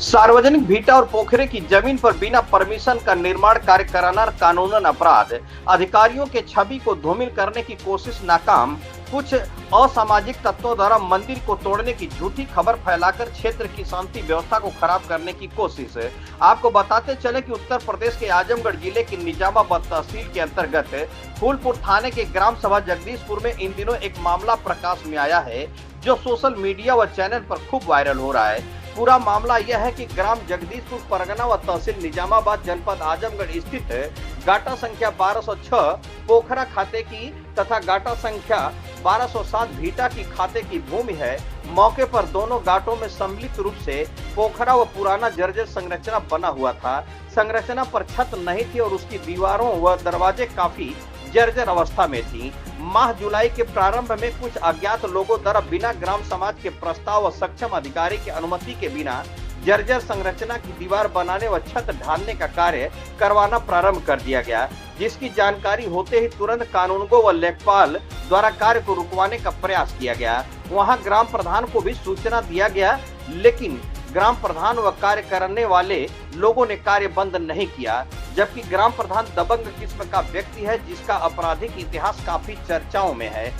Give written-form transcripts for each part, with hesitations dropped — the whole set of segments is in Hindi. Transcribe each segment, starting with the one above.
सार्वजनिक भीटा और पोखरे की जमीन पर बिना परमिशन का निर्माण कार्य कराना कानूनन अपराध। अधिकारियों के छवि को धूमिल करने की कोशिश नाकाम। कुछ असामाजिक तत्वों द्वारा मंदिर को तोड़ने की झूठी खबर फैलाकर क्षेत्र की शांति व्यवस्था को खराब करने की कोशिश। आपको बताते चले कि उत्तर प्रदेश के आजमगढ़ जिले की निजामाबाद तहसील के अंतर्गत फूलपुर थाने के ग्राम सभा जगदीशपुर में इन दिनों एक मामला प्रकाश में आया है जो सोशल मीडिया व चैनल पर खूब वायरल हो रहा है। पूरा मामला यह है कि ग्राम जगदीशपुर परगना व तहसील निजामाबाद जनपद आजमगढ़ स्थित गाटा संख्या 1206 पोखरा खाते की तथा गाटा संख्या 1207 भीटा की खाते की भूमि है। मौके पर दोनों घाटों में सम्मिलित रूप से पोखरा व पुराना जर्जर संरचना बना हुआ था। संरचना पर छत नहीं थी और उसकी दीवारों व दरवाजे काफी जर्जर अवस्था में थी। माह जुलाई के प्रारंभ में कुछ अज्ञात लोगों द्वारा बिना ग्राम समाज के प्रस्ताव व सक्षम अधिकारी की अनुमति के बिना जर्जर संरचना की दीवार बनाने व छत ढालने का कार्य करवाना प्रारंभ कर दिया गया, जिसकी जानकारी होते ही तुरंत कानूनगो व लेखपाल द्वारा कार्य को रुकवाने का प्रयास किया गया। वहां ग्राम प्रधान को भी सूचना दिया गया, लेकिन ग्राम प्रधान व कार्य करने वाले लोगों ने कार्य बंद नहीं किया। जबकि ग्राम प्रधान दबंग किस्म का व्यक्ति है जिसका आपराधिक इतिहास काफी चर्चाओं में है।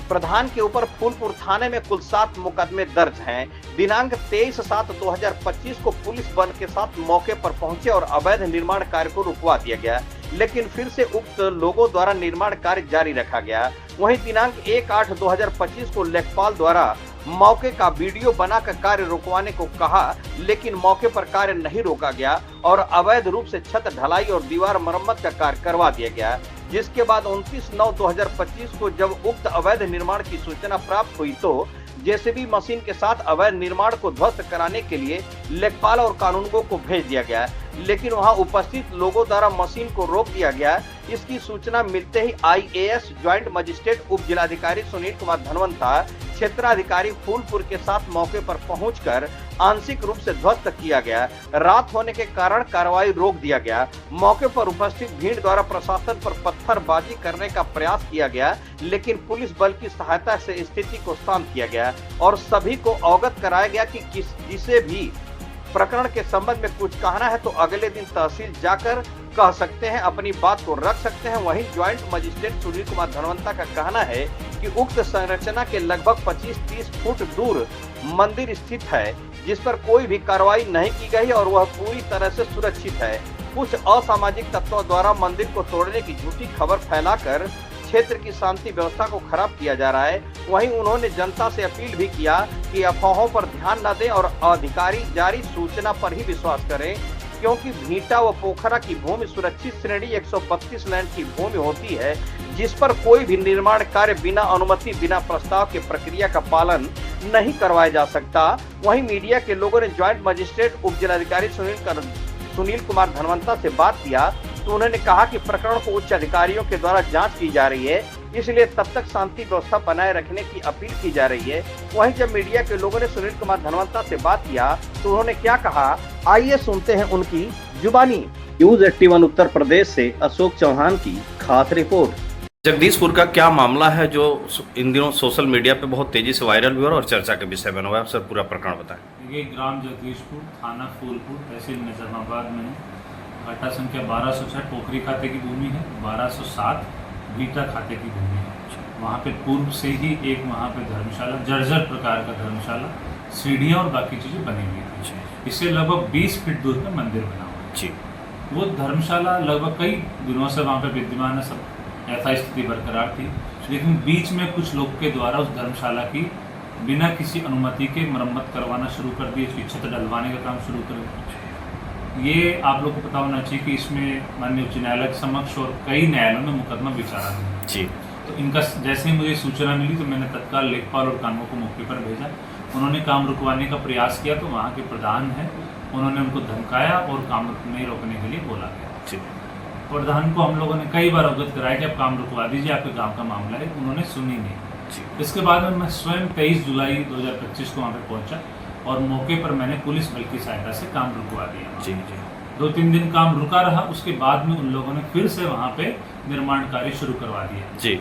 प्रधान के ऊपर फूलपुर थाने में कुल 7 मुकदमे दर्ज हैं। दिनांक 23/7/2025 को पुलिस बल के साथ मौके पर पहुंचे और अवैध निर्माण कार्य को रुकवा दिया गया, लेकिन फिर से उक्त लोगों द्वारा निर्माण कार्य जारी रखा गया। वहीं दिनांक 1/8/2025 को लेखपाल द्वारा मौके का वीडियो बनाकर कार्य रुकवाने को कहा, लेकिन मौके पर कार्य नहीं रोका गया और अवैध रूप से छत ढलाई और दीवार मरम्मत का कार्य करवा दिया गया। जिसके बाद 29/9/2025 को जब उक्त अवैध निर्माण की सूचना प्राप्त हुई तो जेसीबी मशीन के साथ अवैध निर्माण को ध्वस्त कराने के लिए लेखपाल और कानूनगो को भेज दिया गया, लेकिन वहां उपस्थित लोगों द्वारा मशीन को रोक दिया गया। इसकी सूचना मिलते ही IAS ज्वाइंट मजिस्ट्रेट उप जिलाधिकारी सुनील कुमार धनवंता क्षेत्राधिकारी फूलपुर के साथ मौके पर पहुंचकर आंशिक रूप से ध्वस्त किया गया। रात होने के कारण कार्रवाई रोक दिया गया। मौके पर उपस्थित भीड़ द्वारा प्रशासन पर पत्थरबाजी करने का प्रयास किया गया, लेकिन पुलिस बल की सहायता से स्थिति को शांत किया गया और सभी को अवगत कराया गया कि जिसे भी प्रकरण के संबंध में कुछ कहना है तो अगले दिन तहसील जाकर कह सकते हैं, अपनी बात को रख सकते हैं। वहीं ज्वाइंट मजिस्ट्रेट सुनील कुमार धनवंता का कहना है कि उक्त संरचना के लगभग 25-30 फुट दूर मंदिर स्थित है, जिस पर कोई भी कार्रवाई नहीं की गई और वह पूरी तरह से सुरक्षित है। कुछ असामाजिक तत्वों द्वारा मंदिर को तोड़ने की झूठी खबर फैलाकर क्षेत्र की शांति व्यवस्था को खराब किया जा रहा है। वहीं उन्होंने जनता से अपील भी किया कि अफवाहों पर ध्यान न दें और अधिकारी जारी सूचना पर ही विश्वास करें, क्योंकि भीटा व पोखरा की भूमि सुरक्षित श्रेणी 132 लैंड की भूमि होती है, जिस पर कोई भी निर्माण कार्य बिना अनुमति बिना प्रस्ताव के प्रक्रिया का पालन नहीं करवाया जा सकता। वहीं मीडिया के लोगों ने ज्वाइंट मजिस्ट्रेट उप जिलाधिकारी सुनील कुमार धनवंता से बात किया तो उन्होंने कहा कि प्रकरण को उच्च अधिकारियों के द्वारा जांच की जा रही है, इसलिए तब तक शांति व्यवस्था बनाए रखने की अपील की जा रही है। वहीं जब मीडिया के लोगों ने सुनील कुमार धनवंता से बात किया तो उन्होंने क्या कहा, आइए सुनते हैं उनकी जुबानी। न्यूज़ 81 उत्तर प्रदेश से अशोक चौहान की खास रिपोर्ट। जगदीशपुर का क्या मामला है जो इन दिनों सोशल मीडिया पे बहुत तेजी से वायरल हुआ और चर्चा के विषय बना हुआ है? आप सर पूरा प्रकरण बताएं। ये ग्राम जगदीशपुर, थाना फूलपुर, तहसील निजामाबाद में घाटा संख्या 1206 पोखरी खाते की भूमि है, 1207 भीटा खाते की भूमि है। वहाँ पे पूर्व से ही एक वहाँ पे धर्मशाला, जर्जर प्रकार का धर्मशाला, सीढ़ियाँ और बाकी चीज़ें बनी हुई थी। इससे लगभग 20 फीट दूर पे मंदिर बना हुआ है। वो धर्मशाला लगभग कई दिनों से वहाँ पे विद्यमान है, सब ऐसा स्थिति बरकरार थी, लेकिन बीच में कुछ लोग के द्वारा उस धर्मशाला की बिना किसी अनुमति के मरम्मत करवाना शुरू कर दी, उसकी छत डलवाने का काम शुरू कर दिया। ये आप लोग को पता होना चाहिए कि इसमें माननीय उच्च न्यायालय के समक्ष और कई न्यायालयों में मुकदमा विचारा है जी। तो इनका जैसे ही मुझे सूचना मिली तो मैंने तत्काल लेखपाल और कानूनगो को मौके पर भेजा। उन्होंने काम रुकवाने का प्रयास किया तो वहाँ के प्रधान हैं, उन्होंने उनको धमकाया और काम नहीं रोकने के लिए बोला गया। प्रधान को हम लोगों ने कई बार अवगत कराया कि आप काम रुकवा दीजिए, आपके गांव का मामला है, उन्होंने सुनी नहीं। इसके बाद में मैं स्वयं 23 जुलाई 2025 को वहाँ पे पहुंचा और मौके पर मैंने पुलिस बल की सहायता से काम रुकवा दिया। जी जी। 2-3 दिन काम रुका रहा, उसके बाद में उन लोगों ने फिर से वहाँ पे निर्माण कार्य शुरू करवा दिया जी।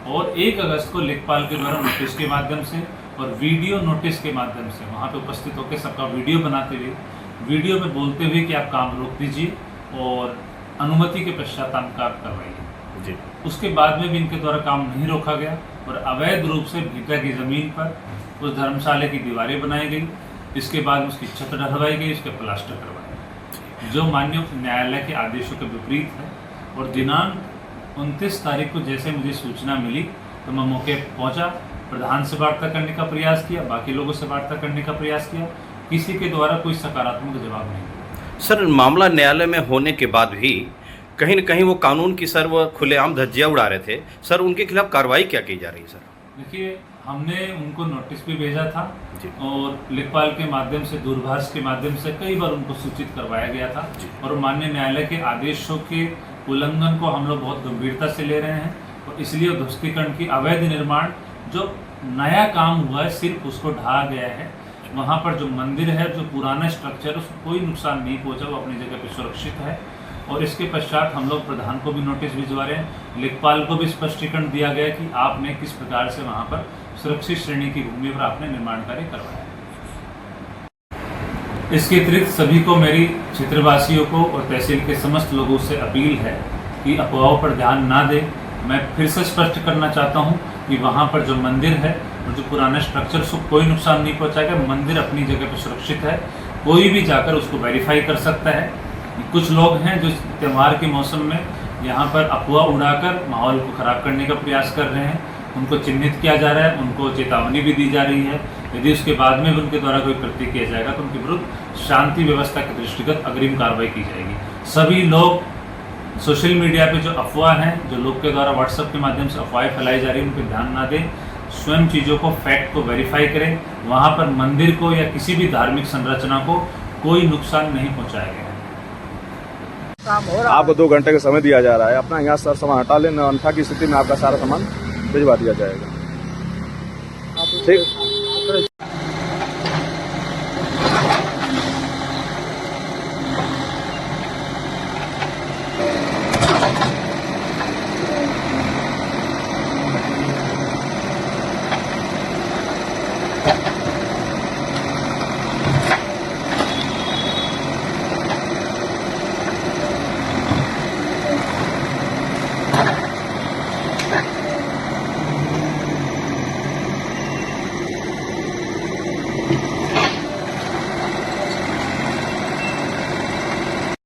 और 1 अगस्त को लेखपाल के द्वारा नोटिस के माध्यम से और वीडियो नोटिस के माध्यम से वहाँ पे उपस्थित होकर सबका वीडियो बनाते हुए, वीडियो में बोलते हुए कि आप काम रोक दीजिए और अनुमति के पश्चात काम करवाइए जी। उसके बाद में भी इनके द्वारा काम नहीं रोका गया और अवैध रूप से भीटा की ज़मीन पर उस धर्मशाला की दीवारें बनाई गई। इसके बाद उसकी छत ढलवाई गई, उसके प्लास्टर करवाया, जो माननीय न्यायालय के आदेशों के विपरीत है। और दिनांक 29 तारीख को जैसे मुझे सूचना मिली तो मैं मौके पहुंचा, प्रधान से वार्ता करने का प्रयास किया, बाकी लोगों से वार्ता करने का प्रयास किया, किसी के द्वारा कोई सकारात्मक जवाब नहीं मिला। सर, मामला न्यायालय में होने के बाद भी कहीं न कहीं वो कानून की सर वो खुलेआम धज्जियां उड़ा रहे थे सर, उनके खिलाफ कार्रवाई क्या की जा रही है सर? देखिए, हमने उनको नोटिस भी भेजा था जी। और लेखपाल के माध्यम से, दूरभाष के माध्यम से कई बार उनको सूचित करवाया गया था और माननीय न्यायालय के आदेशों के उल्लंघन को हम लोग बहुत गंभीरता से ले रहे हैं और इसलिए ध्वस्तीकरण की अवैध निर्माण जो नया काम हुआ है सिर्फ उसको ढहा गया है। वहाँ पर जो मंदिर है, जो पुराना स्ट्रक्चर है, उसको कोई नुकसान नहीं पहुँचा, वो अपनी जगह पर सुरक्षित है। और इसके पश्चात हम लोग प्रधान को भी नोटिस भिजवा रहे हैं, लेखपाल को भी स्पष्टीकरण दिया गया कि आपने किस प्रकार से वहाँ पर सुरक्षित श्रेणी की भूमि पर आपने निर्माण कार्य करवाया। इसके अतिरिक्त सभी को, मेरी क्षेत्रवासियों को और तहसील के समस्त लोगों से अपील है कि अफवाहों पर ध्यान ना दें। मैं फिर से स्पष्ट करना चाहता हूँ कि वहाँ पर जो मंदिर है और जो पुराना स्ट्रक्चर, उसको कोई नुकसान नहीं पहुँचाएगा। मंदिर अपनी जगह पर सुरक्षित है, कोई भी जाकर उसको वेरीफाई कर सकता है। कुछ लोग हैं जो त्यौहार के मौसम में यहाँ पर अफवाह उड़ाकर माहौल को खराब करने का प्रयास कर रहे हैं, उनको चिन्हित किया जा रहा है, उनको चेतावनी भी दी जा रही है। यदि उसके बाद में भी उनके द्वारा कोई कृत्य किया जाएगा तो उनके विरुद्ध शांति व्यवस्था के दृष्टिगत अग्रिम कार्रवाई की जाएगी। सभी लोग सोशल मीडिया पे जो अफवाह हैं, जो लोग के द्वारा व्हाट्सएप के माध्यम से अफवाहें फैलाई जा रही है, उन पर ध्यान ना दें, स्वयं चीज़ों को, फैक्ट को वेरीफाई करें। वहाँ पर मंदिर को या किसी भी धार्मिक संरचना को कोई नुकसान नहीं पहुँचाया गया। आपको 2 घंटे का समय दिया जा रहा है, अपना यहाँ सर सामान हटा लें, अन्यथा की स्थिति में आपका सारा सामान भिजवा दिया जाएगा। ठीक।